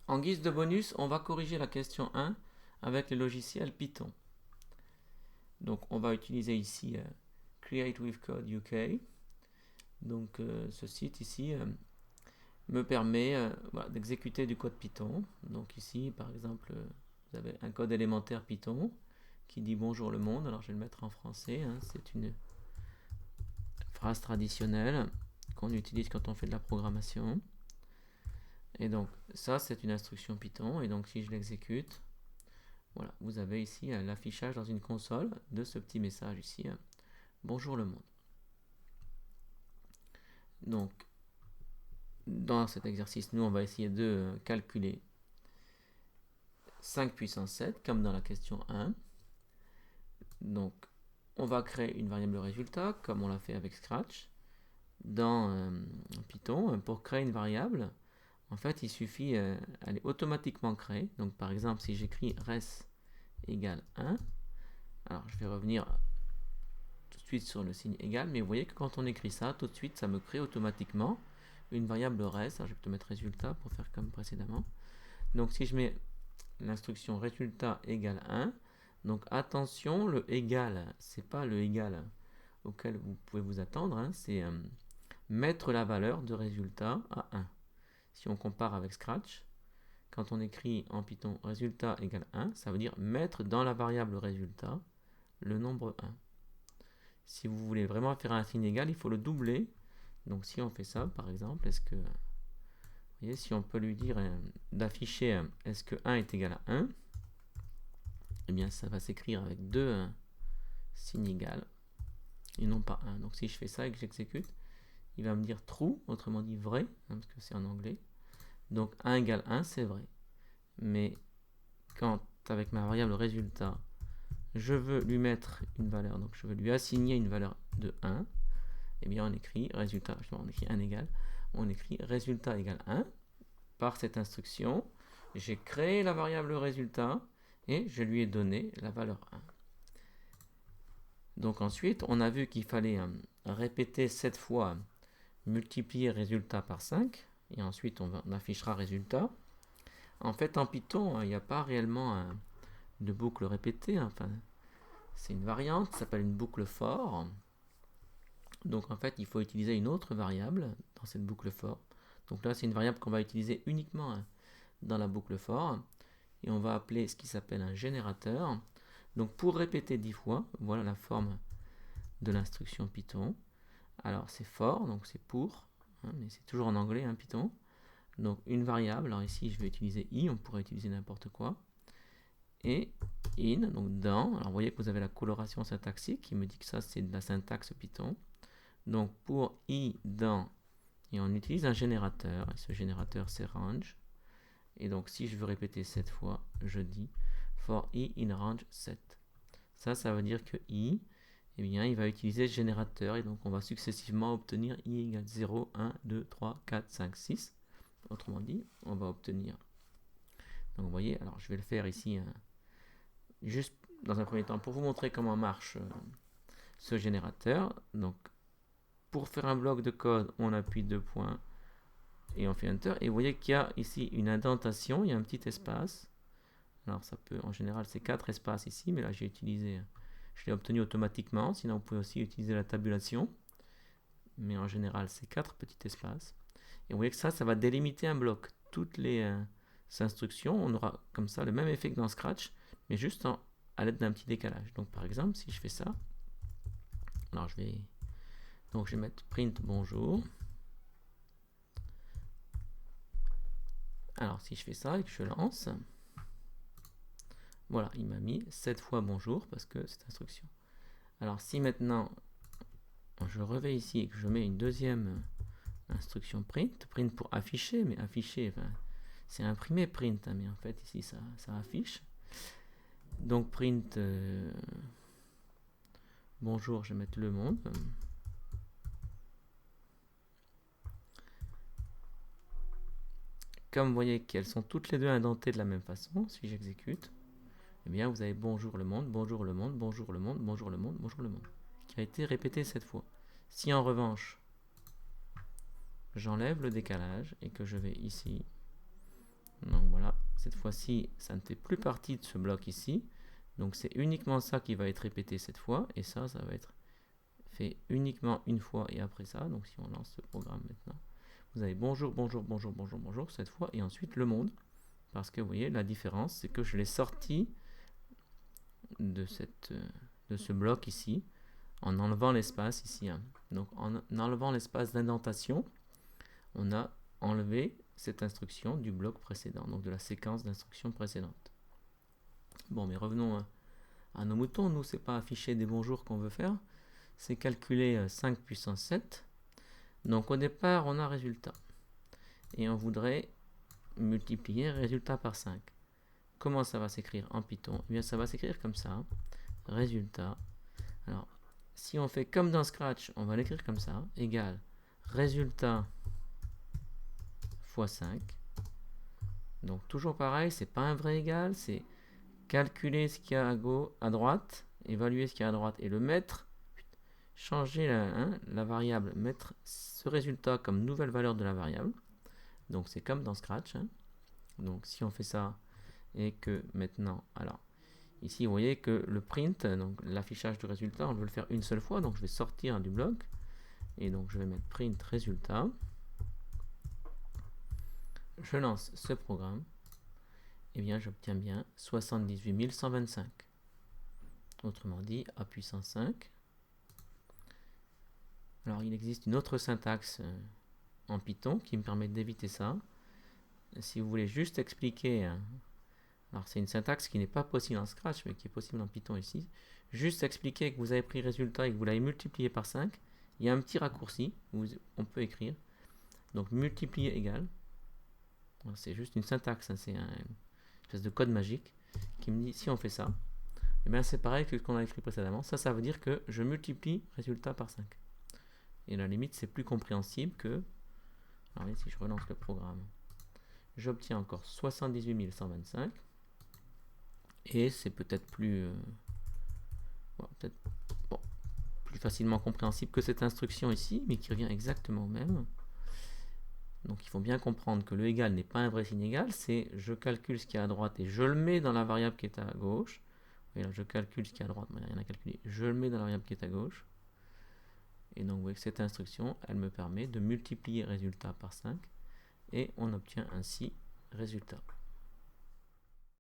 En guise de bonus, on va corriger la question 1 avec le logiciel Python. Donc on va utiliser ici Create with Code UK. Donc ce site ici me permet voilà, d'exécuter du code Python. Donc ici par exemple vous avez un code élémentaire Python qui dit bonjour le monde. Alors je vais le mettre en français, hein. C'est une phrase traditionnelle qu'on utilise quand on fait de la programmation. Et donc ça c'est une instruction Python, et donc si je l'exécute, voilà, vous avez ici l'affichage dans une console de ce petit message ici, bonjour le monde. Donc dans cet exercice, nous on va essayer de calculer 5 puissance 7 comme dans la question 1. Donc on va créer une variable résultat comme on l'a fait avec Scratch. Dans Python, pour créer une variable, en fait il suffit, elle est automatiquement créée. Donc par exemple si j'écris res égale 1, alors je vais revenir tout de suite sur le signe égal, mais vous voyez que quand on écrit ça, tout de suite ça me crée automatiquement une variable res. Alors je vais plutôt mettre résultat pour faire comme précédemment. Donc si je mets l'instruction résultat égale 1, donc attention, le égal, c'est pas le égal auquel vous pouvez vous attendre, hein, c'est mettre la valeur de résultat à 1. Si on compare avec Scratch, quand on écrit en Python résultat égale 1, ça veut dire mettre dans la variable résultat le nombre 1. Si vous voulez vraiment faire un signe égal, il faut le doubler. Donc si on fait ça, par exemple, est-ce que, vous voyez, si on peut lui dire d'afficher est-ce que 1 est égal à 1, eh bien ça va s'écrire avec deux signes égal et non pas 1. Donc si je fais ça et que j'exécute, il va me dire true, autrement dit vrai, hein, parce que c'est en anglais. Donc 1 égale 1, c'est vrai. Mais quand, avec ma variable résultat, je veux lui mettre une valeur, donc je veux lui assigner une valeur de 1, eh bien on écrit résultat, on écrit 1 égale, on écrit résultat égale 1. Par cette instruction, j'ai créé la variable résultat et je lui ai donné la valeur 1. Donc ensuite, on a vu qu'il fallait répéter 7 fois multiplier résultat par 5, et ensuite on affichera résultat. En fait, en Python, il n'y a pas réellement de boucle répétée, enfin, c'est une variante, ça s'appelle une boucle for. Donc en fait, il faut utiliser une autre variable dans cette boucle for. Donc là, c'est une variable qu'on va utiliser uniquement dans la boucle for, et on va appeler ce qui s'appelle un générateur. Donc pour répéter 10 fois, voilà la forme de l'instruction Python. Alors c'est for, donc c'est pour, hein, mais c'est toujours en anglais, hein, Python. Donc une variable, alors ici je vais utiliser i, on pourrait utiliser n'importe quoi. Et in, donc dans, alors vous voyez que vous avez la coloration syntaxique qui me dit que ça c'est de la syntaxe Python. Donc pour i dans, et on utilise un générateur, et ce générateur c'est range. Et donc si je veux répéter 7 fois, je dis for i in range 7. Ça veut dire que i, eh bien, il va utiliser ce générateur, et donc on va successivement obtenir i égale 0, 1, 2, 3, 4, 5, 6. Autrement dit, on va obtenir. Donc vous voyez, alors je vais le faire ici, juste dans un premier temps, pour vous montrer comment marche ce générateur. Donc pour faire un bloc de code, on appuie 2 points et on fait Enter. Et vous voyez qu'il y a ici une indentation, il y a un petit espace. Alors ça peut, en général, c'est 4 espaces ici, mais là j'ai utilisé, je l'ai obtenu automatiquement. Sinon, vous pouvez aussi utiliser la tabulation, mais en général, c'est 4 petits espaces. Et vous voyez que ça va délimiter un bloc. Toutes les instructions, on aura comme ça le même effet que dans Scratch, mais juste à l'aide d'un petit décalage. Donc par exemple, si je fais ça, alors je vais mettre print bonjour. Alors si je fais ça et que je lance, voilà, il m'a mis 7 fois bonjour parce que cette instruction. Alors si maintenant je reviens ici et que je mets une deuxième instruction print pour afficher, mais afficher, enfin, c'est imprimé print, hein, mais en fait ici ça affiche. Donc print bonjour, je vais mettre le monde. Comme vous voyez qu'elles sont toutes les deux indentées de la même façon, si j'exécute, eh bien vous avez bonjour le monde, bonjour le monde, bonjour le monde, bonjour le monde, bonjour le monde, qui a été répété 7 fois. Si en revanche, j'enlève le décalage et que je vais ici, donc voilà, cette fois-ci, ça ne fait plus partie de ce bloc ici. Donc c'est uniquement ça qui va être répété cette fois. Et ça va être fait uniquement une fois et après ça. Donc si on lance ce programme maintenant, vous avez bonjour, bonjour, bonjour, bonjour, bonjour cette fois. Et ensuite le monde. Parce que vous voyez, la différence, c'est que je l'ai sorti de ce bloc ici, en enlevant l'espace ici. Donc en enlevant l'espace d'indentation, on a enlevé cette instruction du bloc précédent, donc de la séquence d'instructions précédentes. Bon, mais revenons à nos moutons. Nous, c'est pas afficher des bonjours qu'on veut faire, c'est calculer 5 puissance 7. Donc au départ, on a résultat. Et on voudrait multiplier résultat par 5. Comment ça va s'écrire en Python? Eh bien, ça va s'écrire comme ça. Résultat. Alors, si on fait comme dans Scratch, on va l'écrire comme ça. Égale résultat fois 5. Donc, toujours pareil, c'est pas un vrai égal, c'est calculer ce qu'il y a à gauche, à droite, évaluer ce qu'il y a à droite et le mettre, changer la variable, mettre ce résultat comme nouvelle valeur de la variable. Donc, c'est comme dans Scratch. Donc, si on fait ça et que maintenant, alors, ici, vous voyez que le print, donc l'affichage du résultat, on veut le faire une seule fois, donc je vais sortir du bloc. Et donc, je vais mettre print résultat. Je lance ce programme. Et bien, j'obtiens bien 78 125. Autrement dit, à puissance 5. Alors, il existe une autre syntaxe en Python qui me permet d'éviter ça. Si vous voulez juste expliquer... Alors, c'est une syntaxe qui n'est pas possible en Scratch, mais qui est possible en Python ici. Juste expliquer que vous avez pris résultat et que vous l'avez multiplié par 5. Il y a un petit raccourci où on peut écrire. Donc, multiplier égale. C'est juste une syntaxe, c'est une espèce de code magique qui me dit si on fait ça, et bien c'est pareil que ce qu'on a écrit précédemment. Ça veut dire que je multiplie résultat par 5. Et à la limite, c'est plus compréhensible que... Alors, si je relance le programme, j'obtiens encore 78 125. Et c'est peut-être plus... plus facilement compréhensible que cette instruction ici, mais qui revient exactement au même. Donc il faut bien comprendre que le égal n'est pas un vrai signe égal, c'est je calcule ce qui est à droite et je le mets dans la variable qui est à gauche. Et là, je calcule ce qui est à droite, mais il n'y a rien à calculer. Je le mets dans la variable qui est à gauche. Et donc vous voyez que cette instruction, elle me permet de multiplier résultat par 5. Et on obtient ainsi résultat.